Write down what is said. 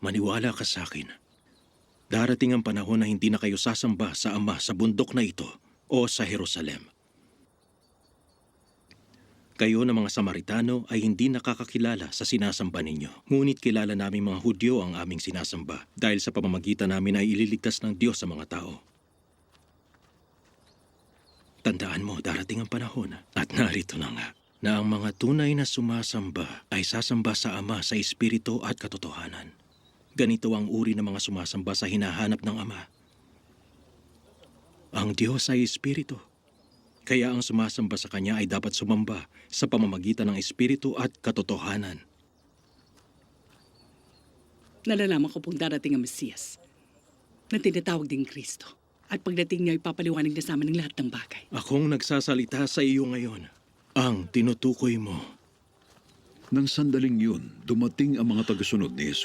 Maniwala ka sa akin. Darating ang panahon na hindi na kayo sasamba sa Ama sa bundok na ito o sa Jerusalem. Kayo na mga Samaritano ay hindi nakakakilala sa sinasamba ninyo. Ngunit kilala namin mga Hudyo ang aming sinasamba dahil sa pamamagitan namin ay ililigtas ng Diyos sa mga tao. Tandaan mo, darating ang panahon at narito na nga na ang mga tunay na sumasamba ay sasamba sa Ama sa Espiritu at katotohanan. Ganito ang uri ng mga sumasamba sa hinahanap ng Ama. Ang Diyos ay Espiritu. Kaya ang sumasamba sa Kanya ay dapat sumamba sa pamamagitan ng Espiritu at katotohanan. Nalalaman ko pong darating ang Mesiyas na tinatawag ding Kristo. At pagdating niya, ipapaliwanag niya sa amin ng lahat ng bagay. Akong nagsasalita sa iyo ngayon. Ang tinutukoy mo. Nang sandaling yun, dumating ang mga tagasunod ni Jesus